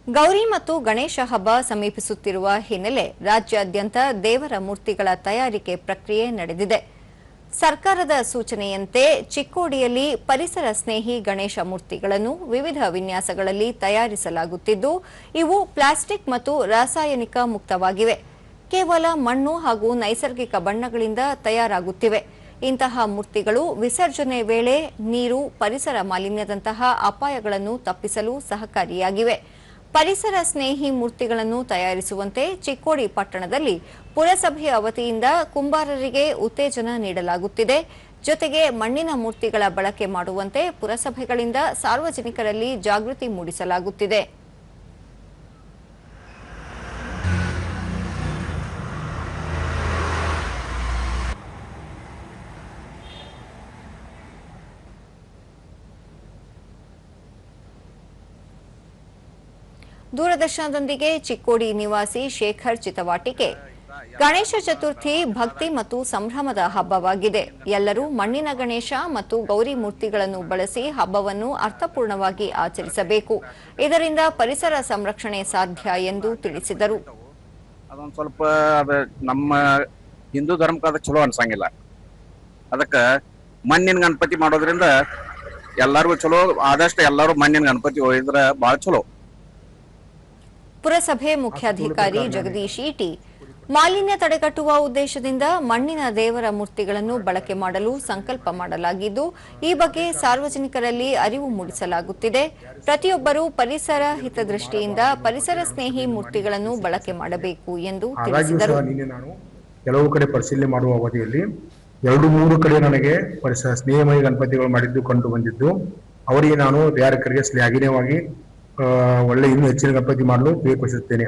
ಗೌರಿ ಮತ್ತು ಗಣೇಶ ಹಬ್ಬ ಸಮೀಪಿಸುತ್ತಿರುವ ಹಿನ್ನೆಲೆ ರಾಜ್ಯಾದ್ಯಂತ ದೇವರ ಮೂರ್ತಿಗಳ ತಯಾರಿಕೆ ಪ್ರಕ್ರಿಯೆ ನಡೆದಿದೆ. ಸರ್ಕಾರದ ಸೂಚನೆಯಂತೆ ಚಿಕ್ಕೋಡಿಯಲ್ಲಿ ಪರಿಸರ ಸ್ನೇಹಿ ಗಣೇಶ ಮೂರ್ತಿಗಳನ್ನು ವಿವಿಧ ವಿನ್ಯಾಸಗಳಲ್ಲಿ ತಯಾರಿಸಲಾಗುತ್ತಿದ್ದು, ಇವು ಪ್ಲಾಸ್ಟಿಕ್ ಮತ್ತು ರಾಸಾಯನಿಕ ಮುಕ್ತವಾಗಿವೆ. ಕೇವಲ ಮಣ್ಣು ಹಾಗೂ ನೈಸರ್ಗಿಕ ಬಣ್ಣಗಳಿಂದ ತಯಾರಾಗುತ್ತಿವೆ. ಇಂತಹ ಮೂರ್ತಿಗಳು ವಿಸರ್ಜನೆ ವೇಳೆ ನೀರು, ಪರಿಸರ ಮಾಲಿನ್ಯದಂತಹ ಅಪಾಯಗಳನ್ನು ತಪ್ಪಿಸಲು ಸಹಕಾರಿಯಾಗಿವೆ. ಪರಿಸರ ಸ್ನೇಹಿ ಮೂರ್ತಿಗಳನ್ನು ತಯಾರಿಸುವಂತೆ ಚಿಕ್ಕೋಡಿ ಪಟ್ಟಣದಲ್ಲಿ ಪುರಸಭೆಯ ವತಿಯಿಂದ ಕುಂಬಾರರಿಗೆ ಉತ್ತೇಜನ ನೀಡಲಾಗುತ್ತಿದೆ. ಜೊತೆಗೆ ಮಣ್ಣಿನ ಮೂರ್ತಿಗಳ ಬಳಕೆ ಮಾಡುವಂತೆ ಪುರಸಭೆಗಳಿಂದ ಸಾರ್ವಜನಿಕರಲ್ಲಿ ಜಾಗೃತಿ ಮೂಡಿಸಲಾಗುತ್ತಿದೆ. ದೂರದರ್ಶನದೊಂದಿಗೆ ಚಿಕ್ಕೋಡಿ ನಿವಾಸಿ ಶೇಖರ್ ಚಿತವಾಟಿಕೆ, ಗಣೇಶ ಚತುರ್ಥಿ ಭಕ್ತಿ ಮತ್ತು ಸಂಭ್ರಮದ ಹಬ್ಬವಾಗಿದೆ. ಎಲ್ಲರೂ ಮಣ್ಣಿನ ಗಣೇಶ ಮತ್ತು ಗೌರಿ ಮೂರ್ತಿಗಳನ್ನು ಬಳಸಿ ಹಬ್ಬವನ್ನು ಅರ್ಥಪೂರ್ಣವಾಗಿ ಆಚರಿಸಬೇಕು. ಇದರಿಂದ ಪರಿಸರ ಸಂರಕ್ಷಣೆ ಸಾಧ್ಯ ಎಂದು ತಿಳಿಸಿದರು. ಅದೊಂದು ಸ್ವಲ್ಪ ನಮ್ಮ ಹಿಂದೂ ಧರ್ಮಕ್ಕೆ ಚಲೋ ಅನ್ಸಂಗಿಲ್ಲ. ಅದಕ್ಕೆ ಮಣ್ಣಿನ ಗಣಪತಿ ಮಾಡೋದ್ರಿಂದ ಎಲ್ಲರಿಗೂ ಚಲೋ. ಆದಷ್ಟು ಎಲ್ಲರೂ ಮಣ್ಣಿನ ಗಣಪತಿ ಒಯ್ದ್ರೆ ಬಹಳ ಚಲೋ. ಪುರಸಭೆ ಮುಖ್ಯಾಧಿಕಾರಿ ಜಗದೀಶ್ ಈಟಿ, ಮಾಲಿನ್ಯ ತಡೆಗಟ್ಟುವ ಉದ್ದೇಶದಿಂದ ಮಣ್ಣಿನ ದೇವರ ಮೂರ್ತಿಗಳನ್ನು ಬಳಕೆ ಮಾಡಲು ಸಂಕಲ್ಪ ಮಾಡಲಾಗಿದ್ದು, ಈ ಬಗ್ಗೆ ಸಾರ್ವಜನಿಕರಲ್ಲಿ ಅರಿವು ಮೂಡಿಸಲಾಗುತ್ತಿದೆ. ಪ್ರತಿಯೊಬ್ಬರೂ ಪರಿಸರ ಹಿತದೃಷ್ಟಿಯಿಂದ ಪರಿಸರ ಸ್ನೇಹಿ ಮೂರ್ತಿಗಳನ್ನು ಬಳಕೆ ಮಾಡಬೇಕು ಎಂದು ತಿಳಿಸಿದರು. ಕೆಲವು ಕಡೆ ಪರಿಶೀಲನೆ ಮಾಡುವ ಅವಧಿಯಲ್ಲಿ 2-3 ಕಡೆ ನನಗೆ ಪರಿಸರ ಸ್ನೇಹಮಯ ಗಣಪತಿಗಳು ಮಾಡಿದ್ದು ಕಂಡು ಬಂದಿದ್ದು, ಅವರಿಗೆ ನಾನು ತಯಾರಕರಿಗೆ ಶ್ಲಾಘನೀಯವಾಗಿ ಒಳ್ಳೆ ಇನ್ನೂ ಹೆಚ್ಚಿನ ಗಣಪತಿ ಮಾಡಲು ಪ್ರಯತ್ನಿಸುತ್ತೇನೆ.